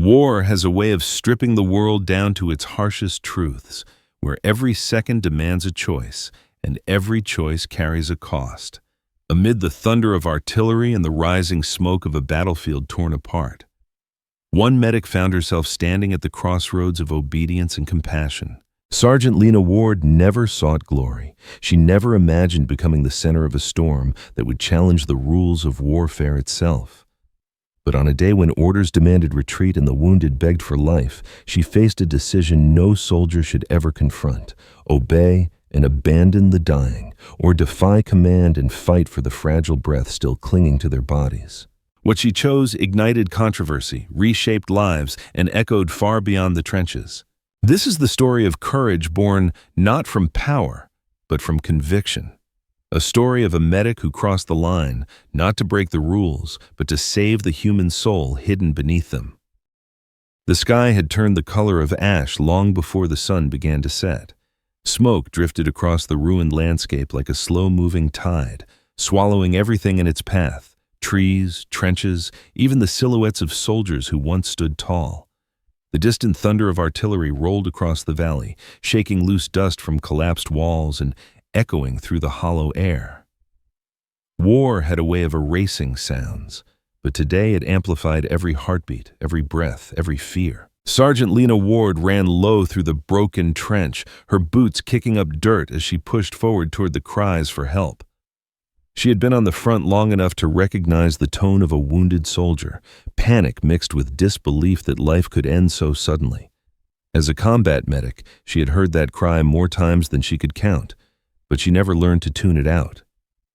War has a way of stripping the world down to its harshest truths, where every second demands a choice, and every choice carries a cost. Amid the thunder of artillery and the rising smoke of a battlefield torn apart, one medic found herself standing at the crossroads of obedience and compassion. Sergeant Lena Ward never sought glory. She never imagined becoming the center of a storm that would challenge the rules of warfare itself. But on a day when orders demanded retreat and the wounded begged for life, she faced a decision no soldier should ever confront: obey and abandon the dying, or defy command and fight for the fragile breath still clinging to their bodies. What she chose ignited controversy, reshaped lives, and echoed far beyond the trenches. This is the story of courage born not from power, but from conviction. A story of a medic who crossed the line, not to break the rules, but to save the human soul hidden beneath them. The sky had turned the color of ash long before the sun began to set. Smoke drifted across the ruined landscape like a slow-moving tide, swallowing everything in its path: trees, trenches, even the silhouettes of soldiers who once stood tall. The distant thunder of artillery rolled across the valley, shaking loose dust from collapsed walls and echoing through the hollow air. War had a way of erasing sounds, but today it amplified every heartbeat, every breath, every fear. Sergeant Lena Ward ran low through the broken trench, her boots kicking up dirt as she pushed forward toward the cries for help. She had been on the front long enough to recognize the tone of a wounded soldier, panic mixed with disbelief that life could end so suddenly. As a combat medic, she had heard that cry more times than she could count, but she never learned to tune it out.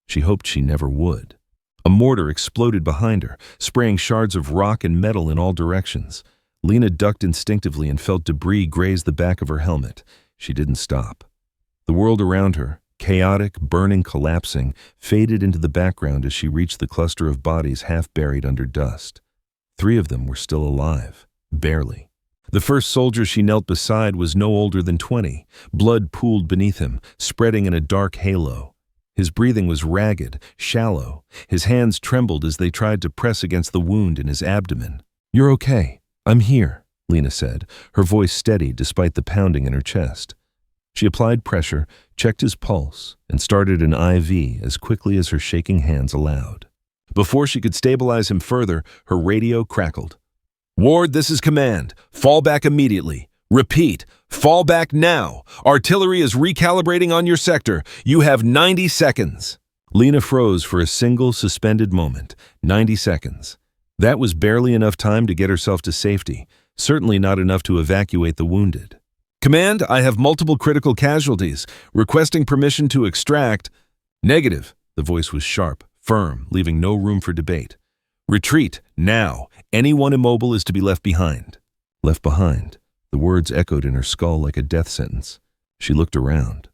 She hoped she never would. A mortar exploded behind her, spraying shards of rock and metal in all directions. Lena ducked instinctively and felt debris graze the back of her helmet. She didn't stop. The world around her, chaotic, burning, collapsing, faded into the background as she reached the cluster of bodies half buried under dust. 3 of them were still alive, barely. The first soldier she knelt beside was no older than 20. Blood pooled beneath him, spreading in a dark halo. His breathing was ragged, shallow. His hands trembled as they tried to press against the wound in his abdomen. "You're okay. I'm here," Lena said, her voice steady despite the pounding in her chest. She applied pressure, checked his pulse, and started an IV as quickly as her shaking hands allowed. Before she could stabilize him further, her radio crackled. "Ward, this is command. Fall back immediately. Repeat, fall back now. Artillery is recalibrating on your sector. You have 90 seconds. Lena froze for a single suspended moment. 90 seconds. That was barely enough time to get herself to safety, certainly not enough to evacuate the wounded. "Command, I have multiple critical casualties. Requesting permission to extract." "Negative." The voice was sharp, firm, leaving no room for debate. "Retreat, now. Anyone immobile is to be left behind." Left behind. The words echoed in her skull like a death sentence. She looked around.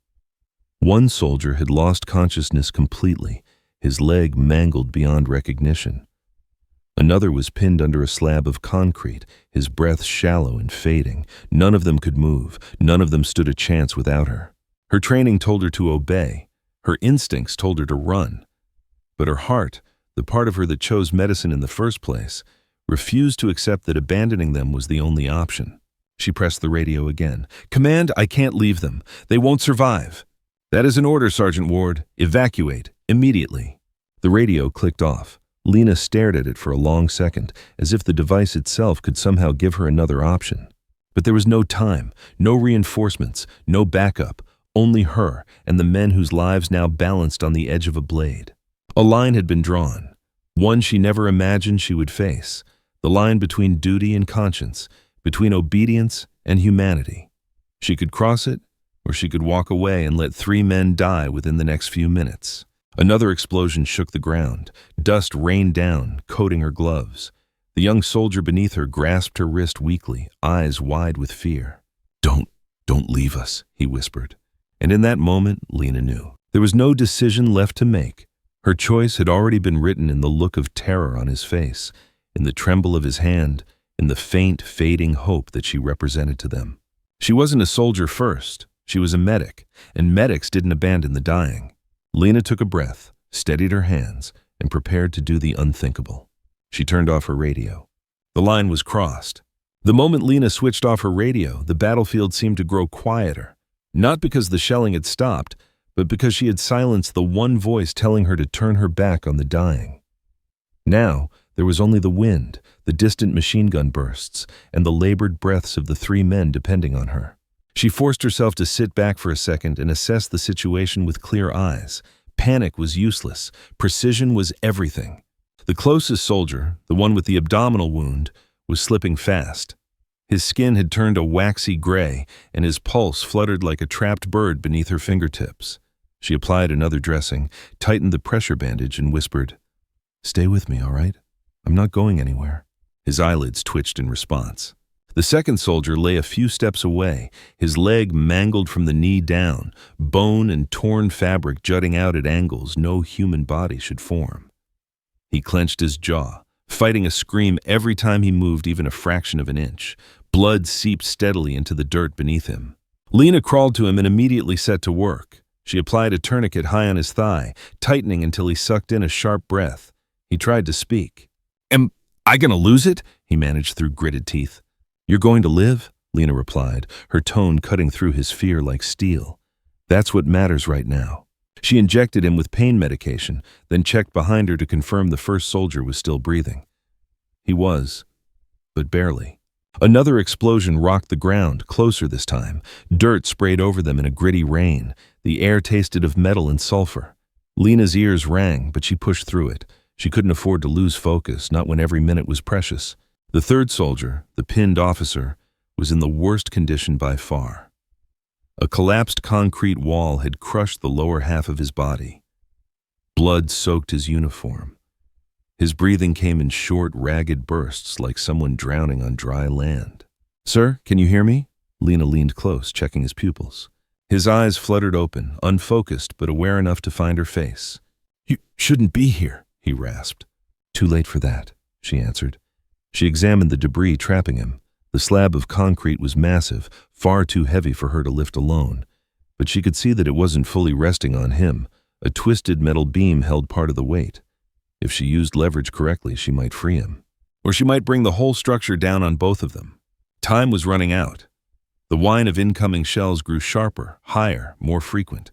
One soldier had lost consciousness completely, his leg mangled beyond recognition. Another was pinned under a slab of concrete, his breath shallow and fading. None of them could move. None of them stood a chance without her. Her training told her to obey. Her instincts told her to run. But her heart, the part of her that chose medicine in the first place, refused to accept that abandoning them was the only option. She pressed the radio again. "Command, I can't leave them. They won't survive." "That is an order, Sergeant Ward. Evacuate, immediately." The radio clicked off. Lena stared at it for a long second, as if the device itself could somehow give her another option. But there was no time, no reinforcements, no backup, only her and the men whose lives now balanced on the edge of a blade. A line had been drawn, one she never imagined she would face, the line between duty and conscience, between obedience and humanity. She could cross it, or she could walk away and let 3 men die within the next few minutes. Another explosion shook the ground. Dust rained down, coating her gloves. The young soldier beneath her grasped her wrist weakly, eyes wide with fear. Don't leave us," he whispered. And in that moment, Lena knew. There was no decision left to make. Her choice had already been written in the look of terror on his face, in the tremble of his hand, in the faint, fading hope that she represented to them. She wasn't a soldier first. She was a medic, and medics didn't abandon the dying. Lena took a breath, steadied her hands, and prepared to do the unthinkable. She turned off her radio. The line was crossed. The moment Lena switched off her radio, the battlefield seemed to grow quieter, not because the shelling had stopped, but because she had silenced the one voice telling her to turn her back on the dying. Now, there was only the wind, the distant machine gun bursts, and the labored breaths of the three men depending on her. She forced herself to sit back for a second and assess the situation with clear eyes. Panic was useless. Precision was everything. The closest soldier, the one with the abdominal wound, was slipping fast. His skin had turned a waxy gray, and his pulse fluttered like a trapped bird beneath her fingertips. She applied another dressing, tightened the pressure bandage, and whispered, "Stay with me, all right? I'm not going anywhere." His eyelids twitched in response. The second soldier lay a few steps away, his leg mangled from the knee down, bone and torn fabric jutting out at angles no human body should form. He clenched his jaw, fighting a scream every time he moved even a fraction of an inch. Blood seeped steadily into the dirt beneath him. Lena crawled to him and immediately set to work. She applied a tourniquet high on his thigh, tightening until he sucked in a sharp breath. He tried to speak. "Am I gonna lose it?" he managed through gritted teeth. "You're going to live," Lena replied, her tone cutting through his fear like steel. "That's what matters right now." She injected him with pain medication, then checked behind her to confirm the first soldier was still breathing. He was, but barely. Another explosion rocked the ground, closer this time. Dirt sprayed over them in a gritty rain. The air tasted of metal and sulfur. Lena's ears rang, but she pushed through it. She couldn't afford to lose focus, not when every minute was precious. The third soldier, the pinned officer, was in the worst condition by far. A collapsed concrete wall had crushed the lower half of his body. Blood soaked his uniform. His breathing came in short, ragged bursts like someone drowning on dry land. "Sir, can you hear me?" Lena leaned close, checking his pupils. His eyes fluttered open, unfocused but aware enough to find her face. "You shouldn't be here," he rasped. "Too late for that," she answered. She examined the debris trapping him. The slab of concrete was massive, far too heavy for her to lift alone. But she could see that it wasn't fully resting on him. A twisted metal beam held part of the weight. If she used leverage correctly, she might free him. Or she might bring the whole structure down on both of them. Time was running out. The whine of incoming shells grew sharper, higher, more frequent.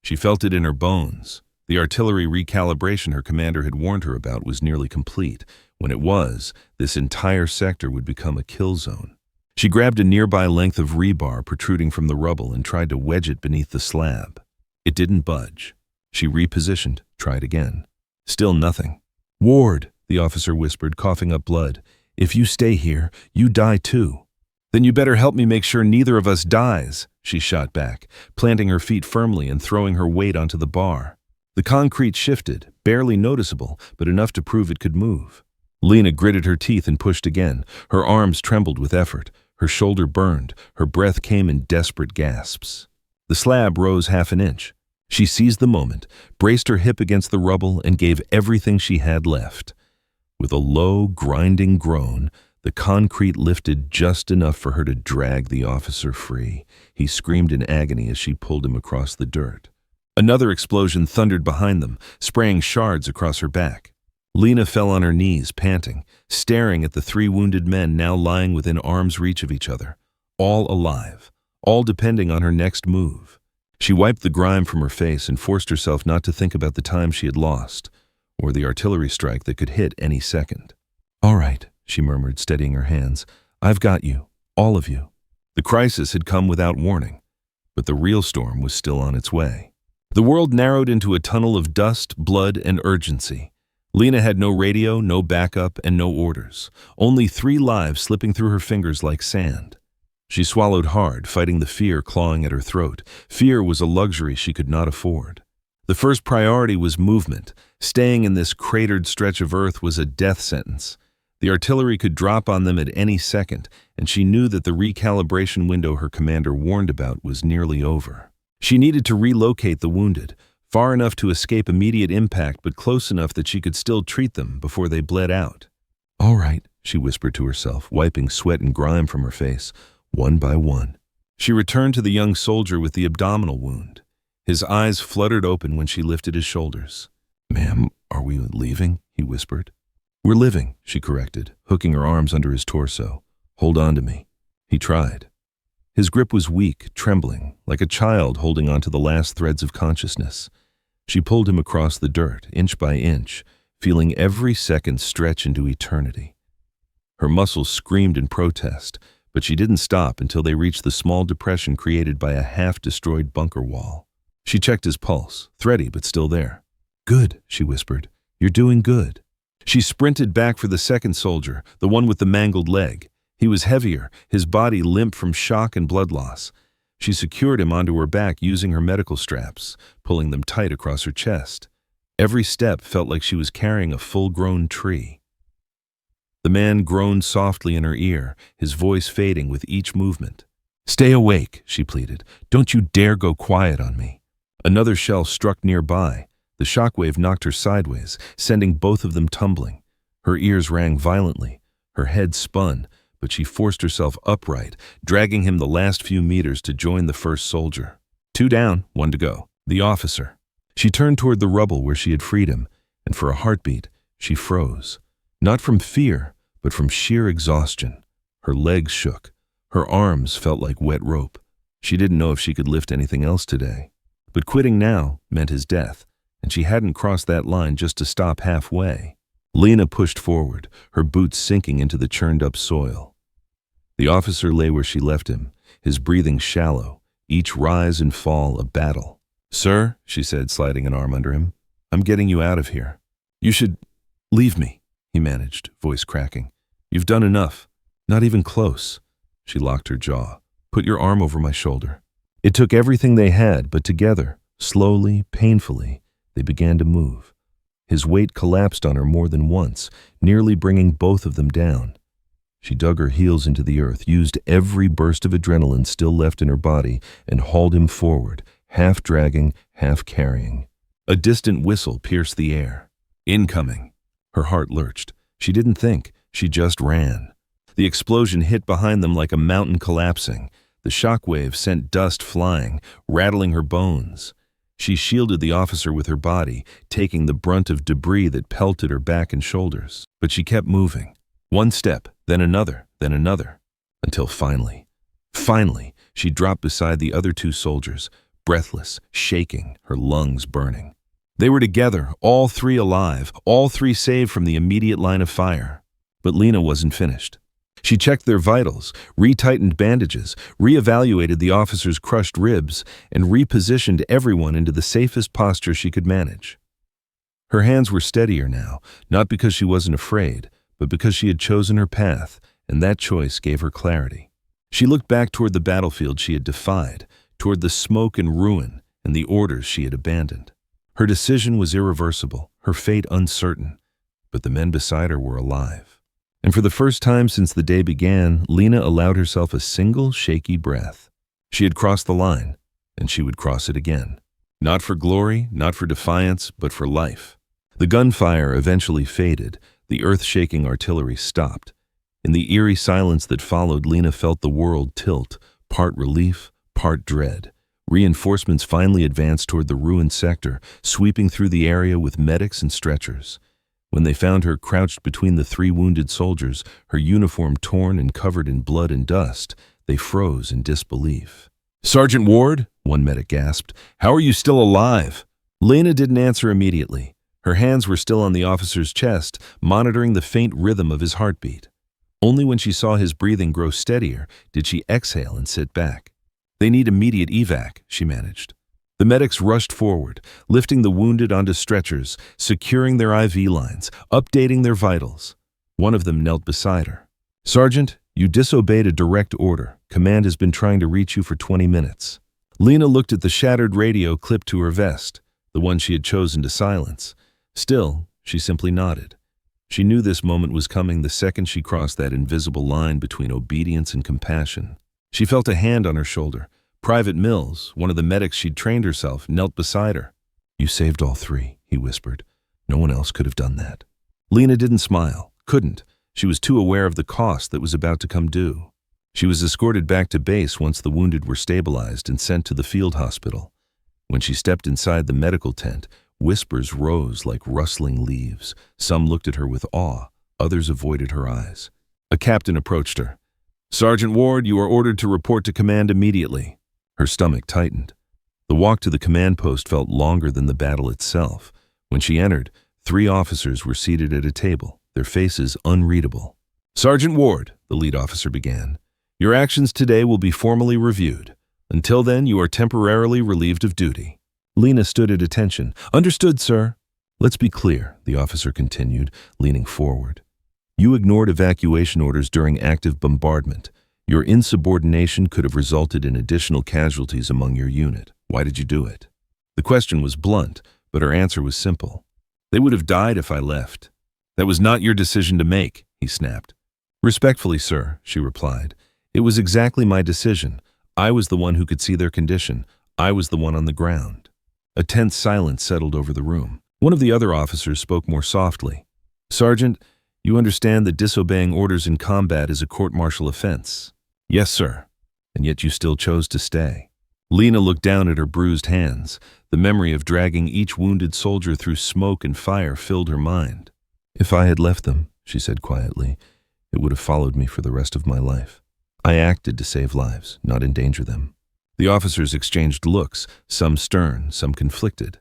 She felt it in her bones. The artillery recalibration her commander had warned her about was nearly complete. When it was, this entire sector would become a kill zone. She grabbed a nearby length of rebar protruding from the rubble and tried to wedge it beneath the slab. It didn't budge. She repositioned, tried again. Still nothing. "Ward," the officer whispered, coughing up blood. "If you stay here, you die too." "Then you better help me make sure neither of us dies," she shot back, planting her feet firmly and throwing her weight onto the bar. The concrete shifted, barely noticeable, but enough to prove it could move. Lena gritted her teeth and pushed again. Her arms trembled with effort. Her shoulder burned. Her breath came in desperate gasps. The slab rose half an inch. She seized the moment, braced her hip against the rubble, and gave everything she had left. With a low, grinding groan, the concrete lifted just enough for her to drag the officer free. He screamed in agony as she pulled him across the dirt. Another explosion thundered behind them, spraying shards across her back. Lena fell on her knees, panting, staring at the three wounded men now lying within arm's reach of each other, all alive, all depending on her next move. She wiped the grime from her face and forced herself not to think about the time she had lost, or the artillery strike that could hit any second. "All right," she murmured, steadying her hands. "I've got you, all of you." The crisis had come without warning, but the real storm was still on its way. The world narrowed into a tunnel of dust, blood, and urgency. Lena had no radio, no backup, and no orders. Only 3 lives slipping through her fingers like sand. She swallowed hard, fighting the fear clawing at her throat. Fear was a luxury she could not afford. The first priority was movement. Staying in this cratered stretch of earth was a death sentence. The artillery could drop on them at any second, and she knew that the recalibration window her commander warned about was nearly over. She needed to relocate the wounded, far enough to escape immediate impact but close enough that she could still treat them before they bled out. "All right," she whispered to herself, wiping sweat and grime from her face. One by one. She returned to the young soldier with the abdominal wound. His eyes fluttered open when she lifted his shoulders. "Ma'am, are we leaving?" he whispered. "We're living," she corrected, hooking her arms under his torso. Hold on to me. He tried. His grip was weak, trembling, like a child holding on to the last threads of consciousness. She pulled him across the dirt, inch by inch, feeling every second stretch into eternity. Her muscles screamed in protest, but she didn't stop until they reached the small depression created by a half-destroyed bunker wall. She checked his pulse, thready but still there. "Good," she whispered. "You're doing good." She sprinted back for the second soldier, the one with the mangled leg. He was heavier, his body limp from shock and blood loss. She secured him onto her back using her medical straps, pulling them tight across her chest. Every step felt like she was carrying a full-grown tree. The man groaned softly in her ear, his voice fading with each movement. "Stay awake," she pleaded. "Don't you dare go quiet on me." Another shell struck nearby. The shockwave knocked her sideways, sending both of them tumbling. Her ears rang violently. Her head spun, but she forced herself upright, dragging him the last few meters to join the first soldier. 2 down, 1 to go. The officer. She turned toward the rubble where she had freed him, and for a heartbeat, she froze. Not from fear, but from sheer exhaustion. Her legs shook. Her arms felt like wet rope. She didn't know if she could lift anything else today. But quitting now meant his death, and she hadn't crossed that line just to stop halfway. Lena pushed forward, her boots sinking into the churned-up soil. The officer lay where she left him, his breathing shallow, each rise and fall a battle. "Sir," she said, sliding an arm under him, "I'm getting you out of here." "You should leave me," he managed, voice cracking. "You've done enough." "Not even close." She locked her jaw. "Put your arm over my shoulder." It took everything they had, but together, slowly, painfully, they began to move. His weight collapsed on her more than once, nearly bringing both of them down. She dug her heels into the earth, used every burst of adrenaline still left in her body, and hauled him forward, half dragging, half carrying. A distant whistle pierced the air. Incoming. Her heart lurched. She didn't think, she just ran. The explosion hit behind them like a mountain collapsing. The shockwave sent dust flying, rattling her bones. She shielded the officer with her body, taking the brunt of debris that pelted her back and shoulders. But she kept moving. One step, then another, until finally, she dropped beside the other 2 soldiers, breathless, shaking, her lungs burning. They were together, all 3 alive, all 3 saved from the immediate line of fire. But Lena wasn't finished. She checked their vitals, retightened bandages, reevaluated the officer's crushed ribs, and repositioned everyone into the safest posture she could manage. Her hands were steadier now, not because she wasn't afraid, but because she had chosen her path, and that choice gave her clarity. She looked back toward the battlefield she had defied, toward the smoke and ruin, and the orders she had abandoned. Her decision was irreversible, her fate uncertain, but the men beside her were alive. And for the first time since the day began, Lena allowed herself a single shaky breath. She had crossed the line, and she would cross it again. Not for glory, not for defiance, but for life. The gunfire eventually faded, the earth-shaking artillery stopped. In the eerie silence that followed, Lena felt the world tilt, part relief, part dread. Reinforcements finally advanced toward the ruined sector, sweeping through the area with medics and stretchers. When they found her crouched between the 3 wounded soldiers, her uniform torn and covered in blood and dust, they froze in disbelief. "Sergeant Ward," one medic gasped, "how are you still alive?" Lena didn't answer immediately. Her hands were still on the officer's chest, monitoring the faint rhythm of his heartbeat. Only when she saw his breathing grow steadier did she exhale and sit back. "They need immediate evac," she managed. The medics rushed forward, lifting the wounded onto stretchers, securing their IV lines, updating their vitals. One of them knelt beside her. "Sergeant, you disobeyed a direct order. Command has been trying to reach you for 20 minutes. Lena looked at the shattered radio clipped to her vest, the one she had chosen to silence. Still, she simply nodded. She knew this moment was coming the second she crossed that invisible line between obedience and compassion. She felt a hand on her shoulder. Private Mills, one of the medics she'd trained herself, knelt beside her. "You saved all 3, he whispered. "No one else could have done that." Lena didn't smile, couldn't. She was too aware of the cost that was about to come due. She was escorted back to base once the wounded were stabilized and sent to the field hospital. When she stepped inside the medical tent, whispers rose like rustling leaves. Some looked at her with awe, others avoided her eyes. A captain approached her. Sergeant Ward, you are ordered to report to command immediately. Her stomach tightened. The walk to the command post felt longer than the battle itself. When she entered, 3 officers were seated at a table, their faces unreadable. Sergeant Ward, the lead officer began, your actions today will be formally reviewed. Until then, you are temporarily relieved of duty. Lena stood at attention. Understood, sir. Let's be clear, the officer continued, leaning forward. You ignored evacuation orders during active bombardment. Your insubordination could have resulted in additional casualties among your unit. Why did you do it? The question was blunt, but her answer was simple. They would have died if I left. That was not your decision to make, he snapped. Respectfully, sir, she replied. It was exactly my decision. I was the one who could see their condition. I was the one on the ground. A tense silence settled over the room. One of the other officers spoke more softly. Sergeant, you understand that disobeying orders in combat is a court-martial offense. Yes, sir. And yet you still chose to stay. Lena looked down at her bruised hands. The memory of dragging each wounded soldier through smoke and fire filled her mind. If I had left them, she said quietly, it would have followed me for the rest of my life. I acted to save lives, not endanger them. The officers exchanged looks, some stern, some conflicted.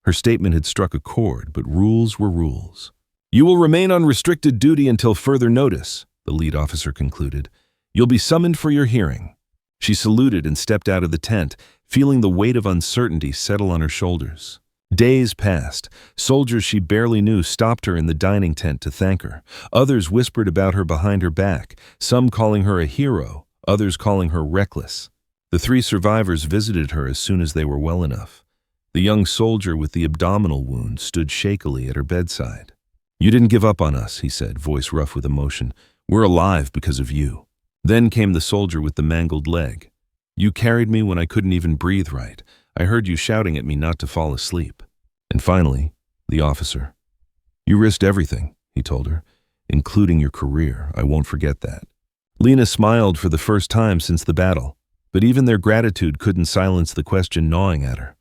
Her statement had struck a chord, but rules were rules. You will remain on restricted duty until further notice, the lead officer concluded. You'll be summoned for your hearing. She saluted and stepped out of the tent, feeling the weight of uncertainty settle on her shoulders. Days passed. Soldiers she barely knew stopped her in the dining tent to thank her. Others whispered about her behind her back, some calling her a hero, others calling her reckless. The 3 survivors visited her as soon as they were well enough. The young soldier with the abdominal wound stood shakily at her bedside. You didn't give up on us, he said, voice rough with emotion. We're alive because of you. Then came the soldier with the mangled leg. You carried me when I couldn't even breathe right. I heard you shouting at me not to fall asleep. And finally, the officer. You risked everything, he told her, including your career. I won't forget that. Lena smiled for the first time since the battle, but even their gratitude couldn't silence the question gnawing at her.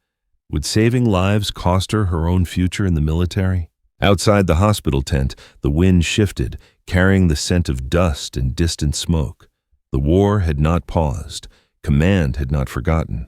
Would saving lives cost her her own future in the military? Outside the hospital tent, the wind shifted, carrying the scent of dust and distant smoke. The war had not paused, command had not forgotten,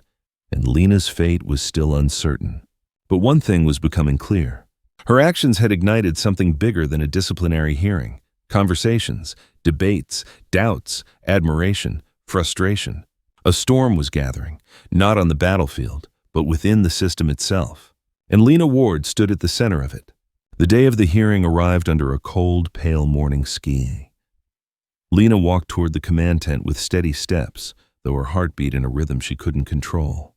and Lena's fate was still uncertain. But one thing was becoming clear. Her actions had ignited something bigger than a disciplinary hearing. Conversations, debates, doubts, admiration, frustration. A storm was gathering, not on the battlefield, but within the system itself. And Lena Ward stood at the center of it. The day of the hearing arrived under a cold, pale morning sky. Lena walked toward the command tent with steady steps, though her heart beat in a rhythm she couldn't control.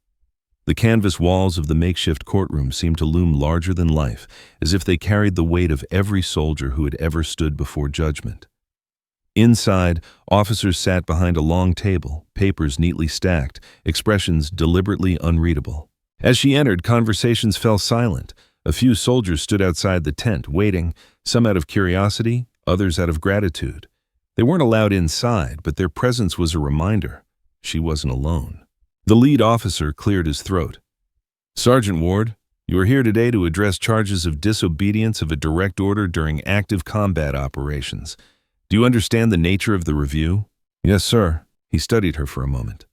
The canvas walls of the makeshift courtroom seemed to loom larger than life, as if they carried the weight of every soldier who had ever stood before judgment. Inside, officers sat behind a long table, papers neatly stacked, expressions deliberately unreadable. As she entered, conversations fell silent. A few soldiers stood outside the tent, waiting, some out of curiosity, others out of gratitude. They weren't allowed inside, but their presence was a reminder. She wasn't alone. The lead officer cleared his throat. Sergeant Ward, you are here today to address charges of disobedience of a direct order during active combat operations. Do you understand the nature of the review? Yes, sir. He studied her for a moment.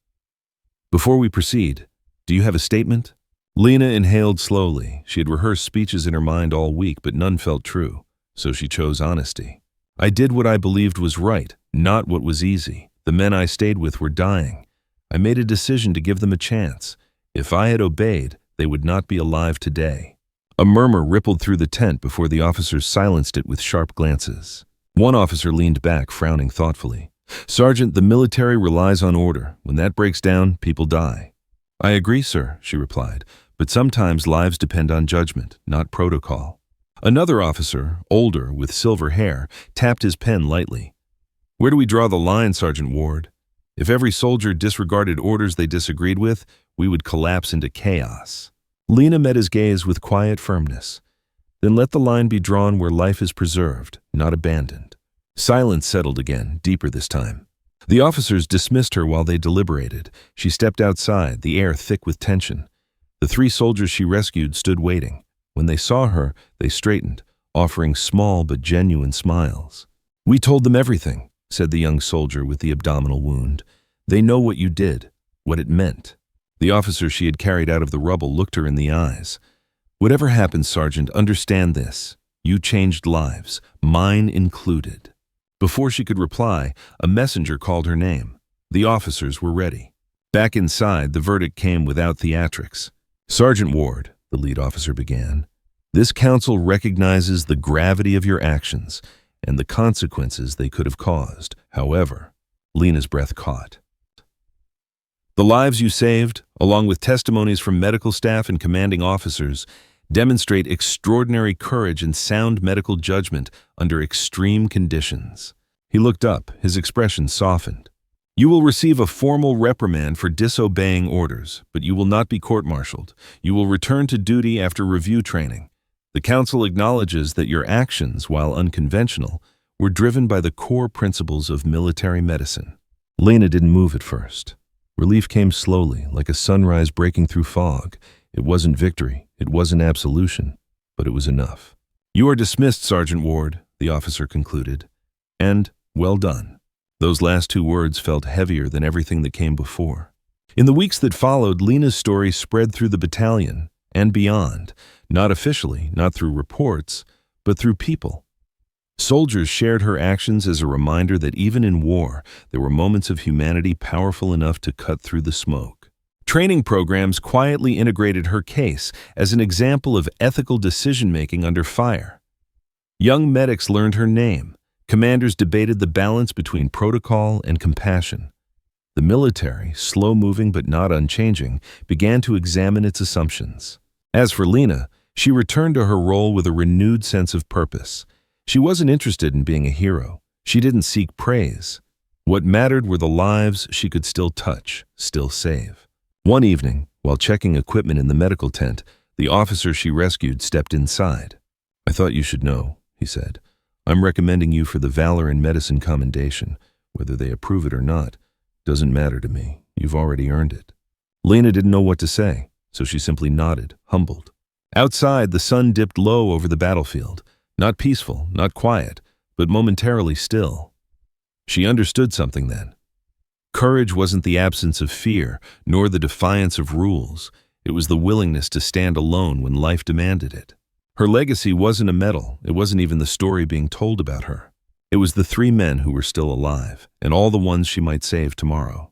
Before we proceed, do you have a statement? Lena inhaled slowly. She had rehearsed speeches in her mind all week, but none felt true, so she chose honesty. I did what I believed was right, not what was easy. The men I stayed with were dying. I made a decision to give them a chance. If I had obeyed, they would not be alive today. A murmur rippled through the tent before the officers silenced it with sharp glances. One officer leaned back, frowning thoughtfully. Sergeant, the military relies on order. When that breaks down, people die. I agree, sir, she replied, but sometimes lives depend on judgment, not protocol. Another officer, older, with silver hair, tapped his pen lightly. Where do we draw the line, Sergeant Ward? If every soldier disregarded orders they disagreed with, we would collapse into chaos. Lena met his gaze with quiet firmness. Then let the line be drawn where life is preserved, not abandoned. Silence settled again, deeper this time. The officers dismissed her while they deliberated. She stepped outside, the air thick with tension. The 3 soldiers she rescued stood waiting. When they saw her, they straightened, offering small but genuine smiles. We told them everything. said the young soldier with the abdominal wound. "They know what you did, what it meant." The officer she had carried out of the rubble looked her in the eyes. "Whatever happens, Sergeant, understand this. You changed lives, mine included." Before she could reply, a messenger called her name. The officers were ready. Back inside, the verdict came without theatrics. "Sergeant Ward," the lead officer began, "this council recognizes the gravity of your actions and the consequences they could have caused. However," Lena's breath caught. "The lives you saved, along with testimonies from medical staff and commanding officers, demonstrate extraordinary courage and sound medical judgment under extreme conditions." He looked up, his expression softened. "You will receive a formal reprimand for disobeying orders, but you will not be court-martialed. You will return to duty after review training. The council acknowledges that your actions, while unconventional, were driven by the core principles of military medicine." Lena didn't move at first. Relief came slowly, like a sunrise breaking through fog. It wasn't victory, it wasn't absolution, but it was enough. "You are dismissed, Sergeant Ward," the officer concluded. "And well done." Those last two words felt heavier than everything that came before. In the weeks that followed, Lena's story spread through the battalion and beyond, not officially, not through reports, but through people. Soldiers shared her actions as a reminder that even in war, there were moments of humanity powerful enough to cut through the smoke. Training programs quietly integrated her case as an example of ethical decision-making under fire. Young medics learned her name. Commanders debated the balance between protocol and compassion. The military, slow-moving but not unchanging, began to examine its assumptions. As for Lena, she returned to her role with a renewed sense of purpose. She wasn't interested in being a hero. She didn't seek praise. What mattered were the lives she could still touch, still save. One evening, while checking equipment in the medical tent, the officer she rescued stepped inside. "I thought you should know," he said. "I'm recommending you for the Valor in Medicine Commendation. Whether they approve it or not, doesn't matter to me. You've already earned it." Lena didn't know what to say, so she simply nodded, humbled. Outside, the sun dipped low over the battlefield. Not peaceful, not quiet, but momentarily still. She understood something then. Courage wasn't the absence of fear, nor the defiance of rules. It was the willingness to stand alone when life demanded it. Her legacy wasn't a medal. It wasn't even the story being told about her. It was the 3 men who were still alive, and all the ones she might save tomorrow.